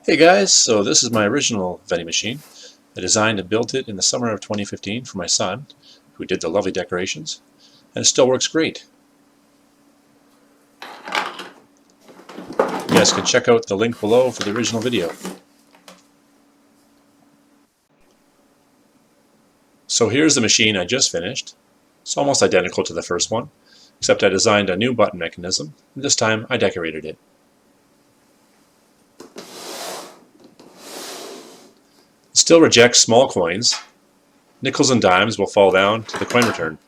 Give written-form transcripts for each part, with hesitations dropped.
Hey guys, so this is my original vending machine. I designed and built it in the summer of 2015 for my son, who did the lovely decorations, and it still works great. You guys can check out the link below for the original video. So here's the machine I just finished. It's almost identical to the first one, except I designed a new button mechanism, and this time I decorated it. It still rejects small coins. Nickels and dimes will fall down to the coin return.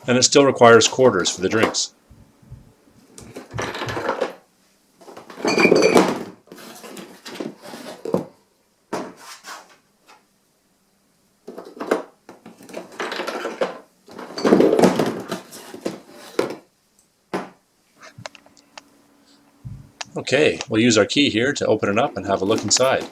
And it still requires quarters for the drinks. Okay, we'll use our key here to open it up and have a look inside.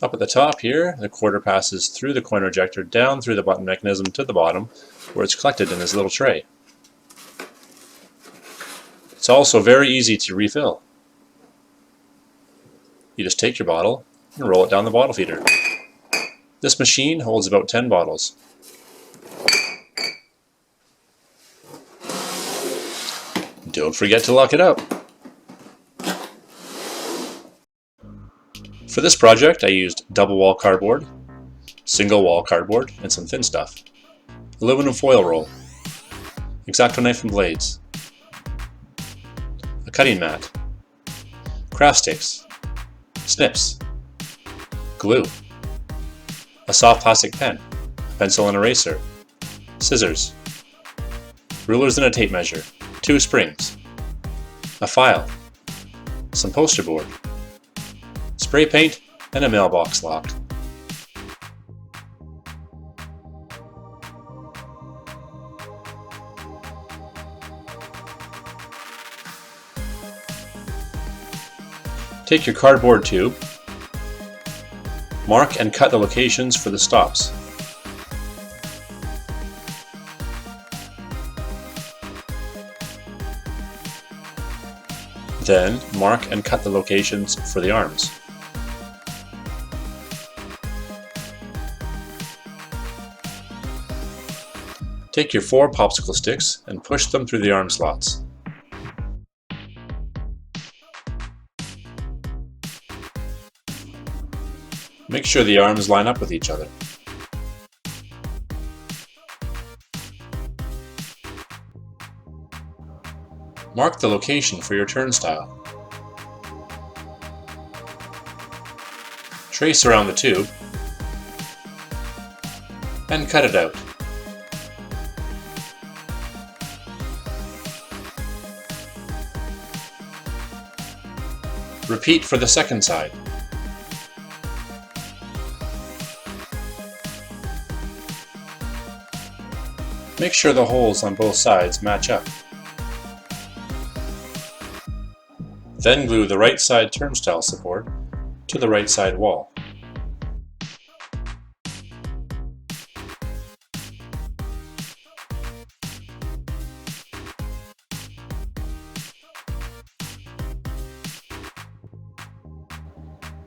Up at the top here, the quarter passes through the coin rejector down through the button mechanism to the bottom, where it's collected in this little tray. It's also very easy to refill. You just take your bottle and roll it down the bottle feeder. This machine holds about 10 bottles. Don't forget to lock it up. For this project I used double wall cardboard, single wall cardboard, and some thin stuff, aluminum foil roll, X-Acto knife and blades, a cutting mat, craft sticks, snips, glue, a soft plastic pen, a pencil and eraser, scissors, rulers and a tape measure, 2 springs, a file, some poster board, spray paint, and a mailbox lock. Take your cardboard tube, mark and cut the locations for the stops. Then mark and cut the locations for the arms. Take your 4 popsicle sticks and push them through the arm slots. Make sure the arms line up with each other. Mark the location for your turnstile. Trace around the tube and cut it out. Repeat for the second side. Make sure the holes on both sides match up. Then glue the right side turnstile support to the right side wall.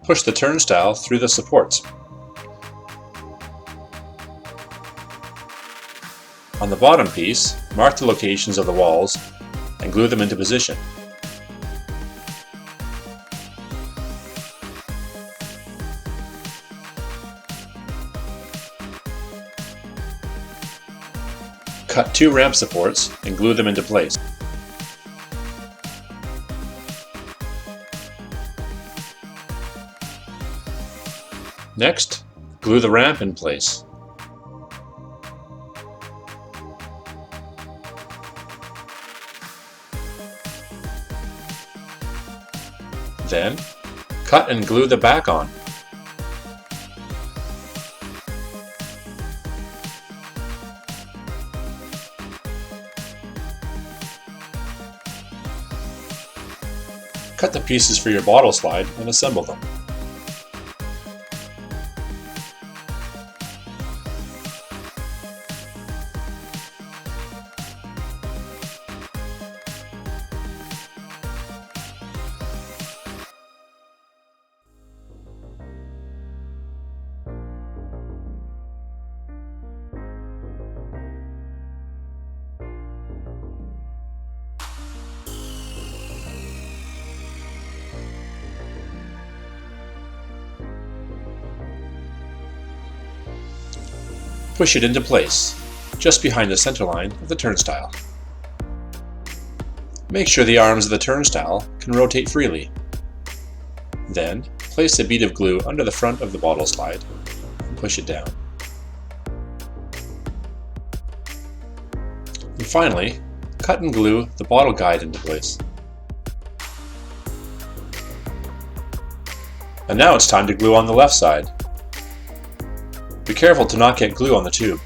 Push the turnstile through the supports. On the bottom piece, mark the locations of the walls and glue them into position. Cut 2 ramp supports and glue them into place. Next, glue the ramp in place. Then, cut and glue the back on. Cut the pieces for your bottle slide and assemble them. Push it into place, just behind the center line of the turnstile. Make sure the arms of the turnstile can rotate freely. Then, place a bead of glue under the front of the bottle slide and push it down. And finally, cut and glue the bottle guide into place. And now it's time to glue on the left side. Be careful to not get glue on the tube.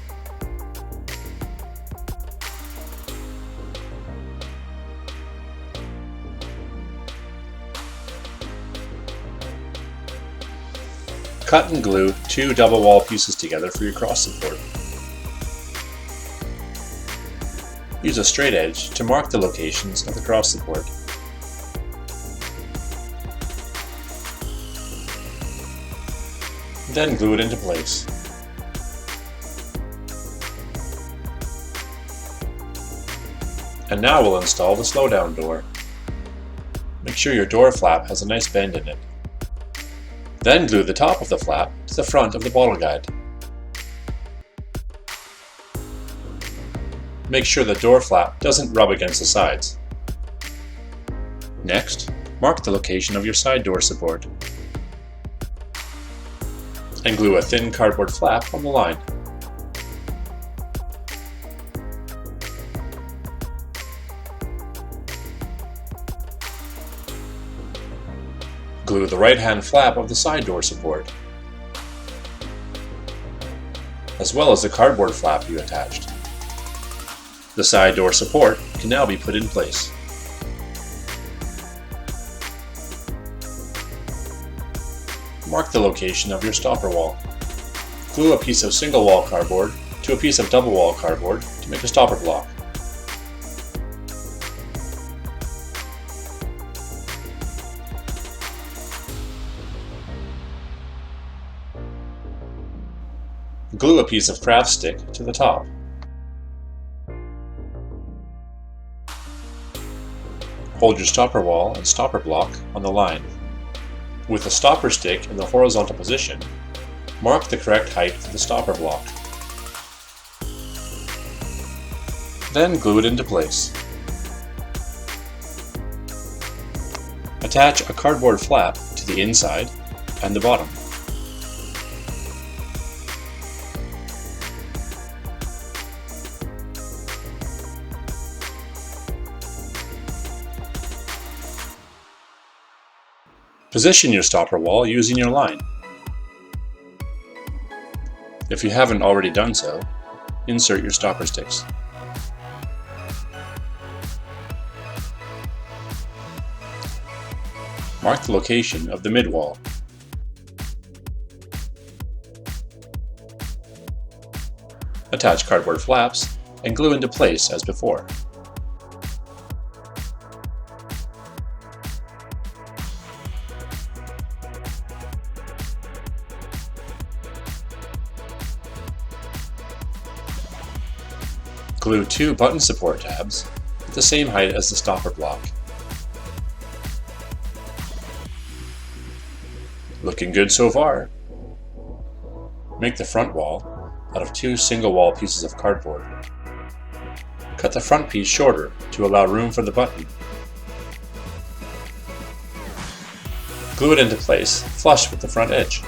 Cut and glue two double wall pieces together for your cross support. Use a straight edge to mark the locations of the cross support. Then glue it into place. And now we'll install the slowdown door. Make sure your door flap has a nice bend in it. Then glue the top of the flap to the front of the bottle guide. Make sure the door flap doesn't rub against the sides. Next, mark the location of your side door support. And glue a thin cardboard flap on the line. Glue the right-hand flap of the side door support, as well as the cardboard flap you attached. The side door support can now be put in place. Mark the location of your stopper wall. Glue a piece of single wall cardboard to a piece of double wall cardboard to make a stopper block. Glue a piece of craft stick to the top. Hold your stopper wall and stopper block on the line. With the stopper stick in the horizontal position, mark the correct height for the stopper block. Then glue it into place. Attach a cardboard flap to the inside and the bottom. Position your stopper wall using your line. If you haven't already done so, insert your stopper sticks. Mark the location of the mid-wall. Attach cardboard flaps and glue into place as before. Glue two button support tabs at the same height as the stopper block. Looking good so far. Make the front wall out of two single wall pieces of cardboard. Cut the front piece shorter to allow room for the button. Glue it into place flush with the front edge.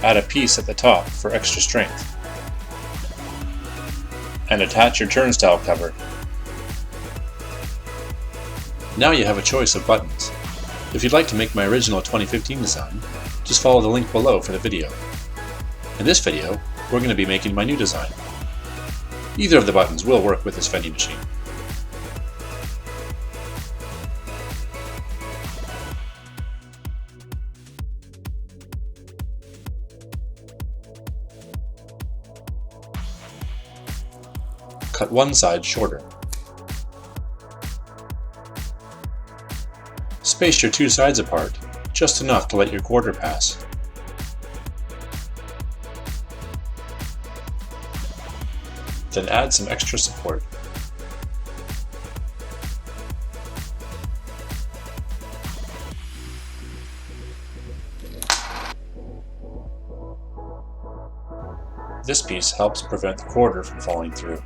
Add a piece at the top for extra strength. And attach your turnstile cover. Now you have a choice of buttons. If you'd like to make my original 2015 design, just follow the link below for the video. In this video, we're going to be making my new design. Either of the buttons will work with this vending machine. Cut one side shorter. Space your two sides apart, just enough to let your quarter pass. Then add some extra support. This piece helps prevent the quarter from falling through.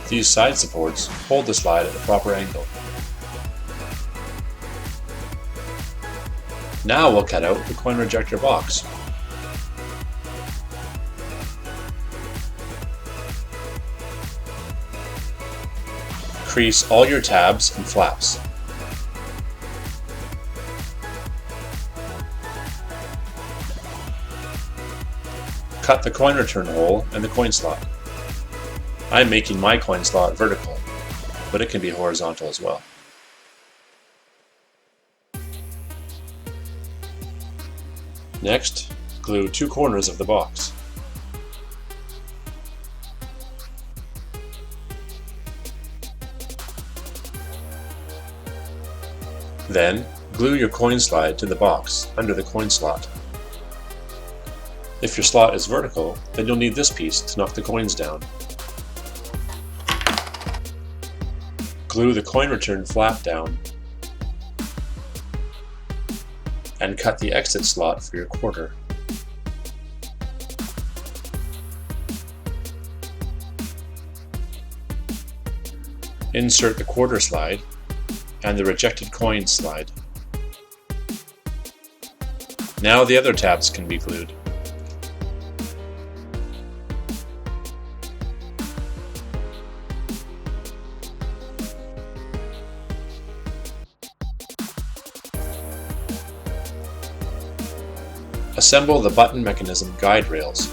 These side supports hold the slide at the proper angle. Now we'll cut out the coin rejector box. Crease all your tabs and flaps. Cut the coin return hole and the coin slot. I'm making my coin slot vertical, but it can be horizontal as well. Next, glue 2 corners of the box. Then, glue your coin slide to the box under the coin slot. If your slot is vertical, then you'll need this piece to knock the coins down. Glue the coin return flap down and cut the exit slot for your quarter. Insert the quarter slide and the rejected coin slide. Now the other tabs can be glued. Assemble the button mechanism guide rails.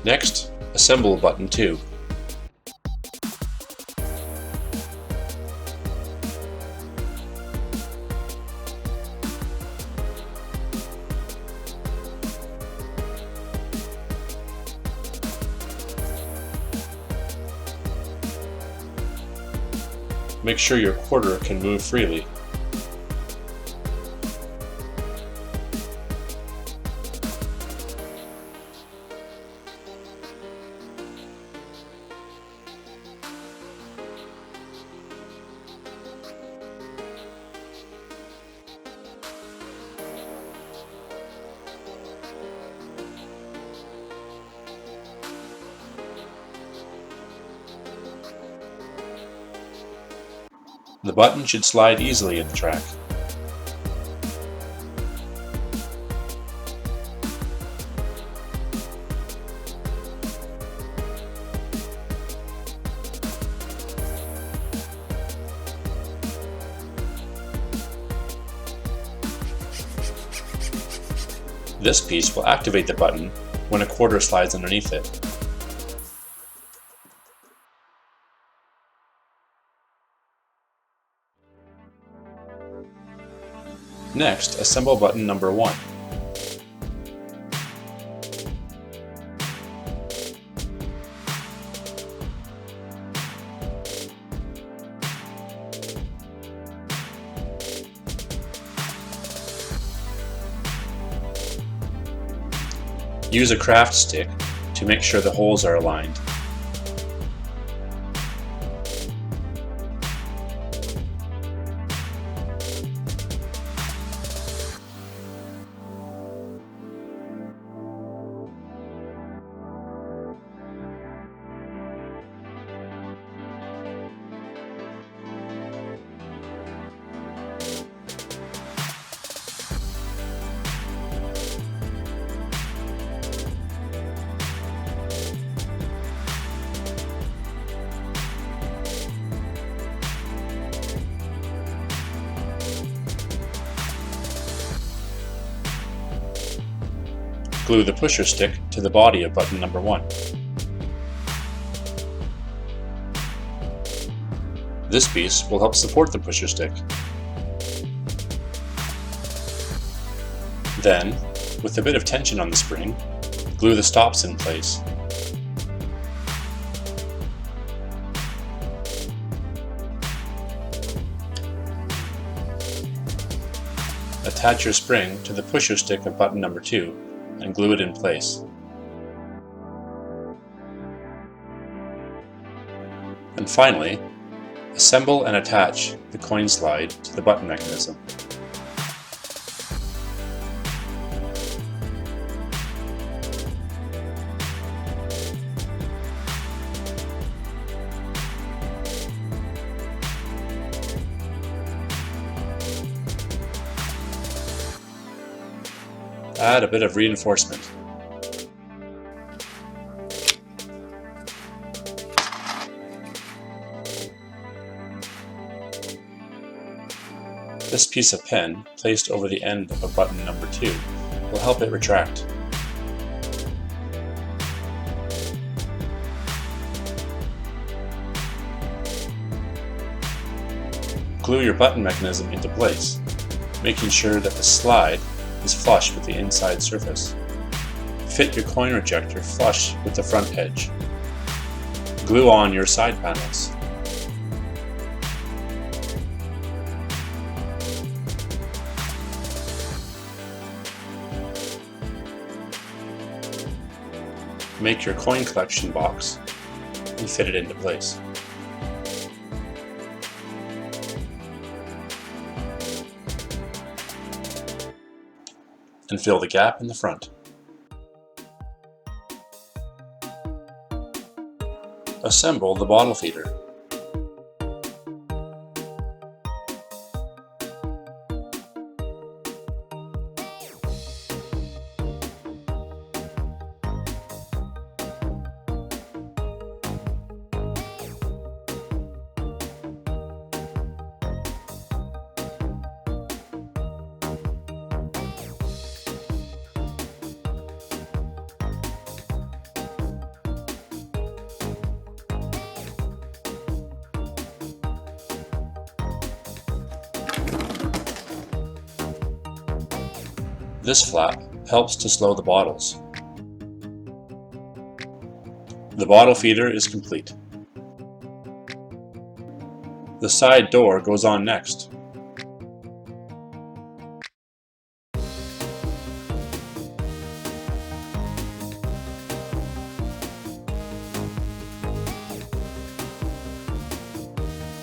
Next, assemble button 2. Make sure your quarter can move freely. The button should slide easily in the track. This piece will activate the button when a quarter slides underneath it. Next, assemble button number 1. Use a craft stick to make sure the holes are aligned. glue the pusher stick to the body of button number 1. This piece will help support the pusher stick. Then, with a bit of tension on the spring, glue the stops in place. Attach your spring to the pusher stick of button number 2 and glue it in place. And finally, assemble and attach the coin slide to the button mechanism. Add a bit of reinforcement. This piece of pen, placed over the end of button number 2, will help it retract. Glue your button mechanism into place, making sure that the slide is flush with the inside surface. Fit your coin rejector flush with the front edge. Glue on your side panels. Make your coin collection box and fit it into place. And fill the gap in the front. Assemble the bottle feeder. This flap helps to slow the bottles. The bottle feeder is complete. The side door goes on next.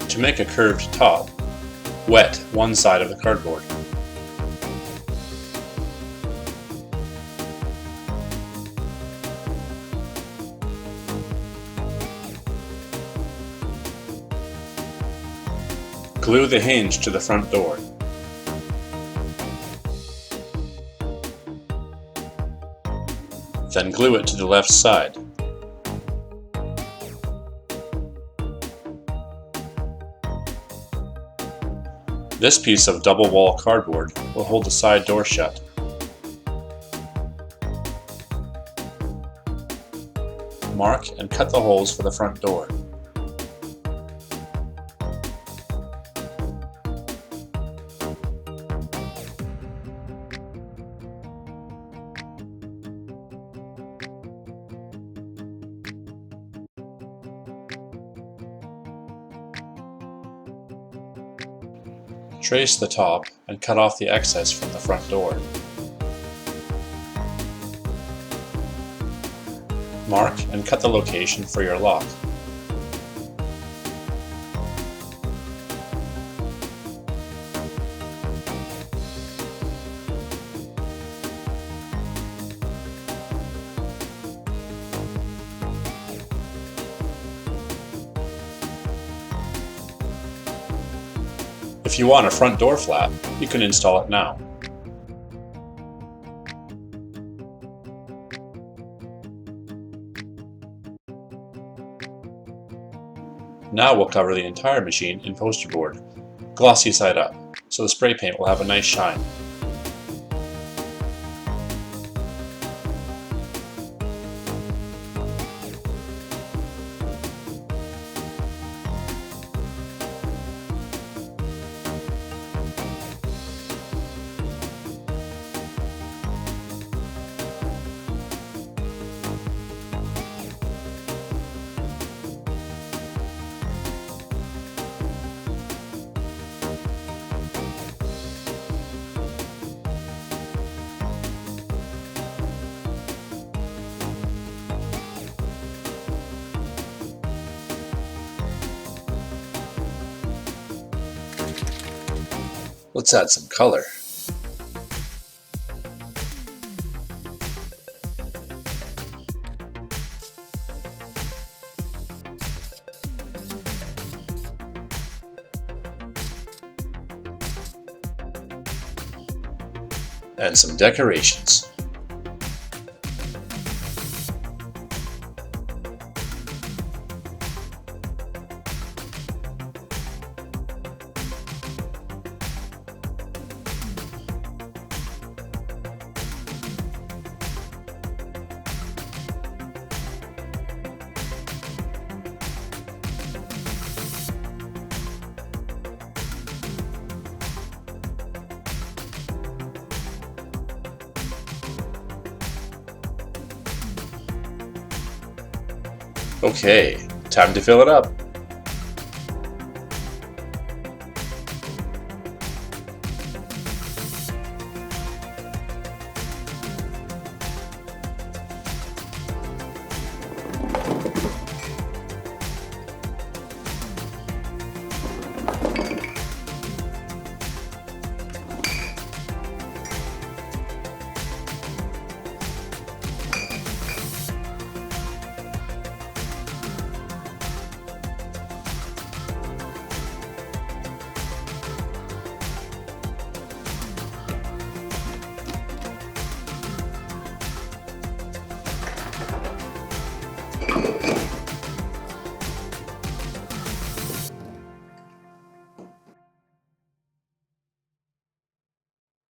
To make a curved top, wet one side of the cardboard. Glue the hinge to the front door. Then glue it to the left side. This piece of double wall cardboard will hold the side door shut. Mark and cut the holes for the front door. Trace the top and cut off the excess from the front door. Mark and cut the location for your lock. If you want a front door flap, you can install it now. Now we'll cover the entire machine in poster board, glossy side up, so the spray paint will have a nice shine. Let's add some color. And some decorations. Okay, time to fill it up.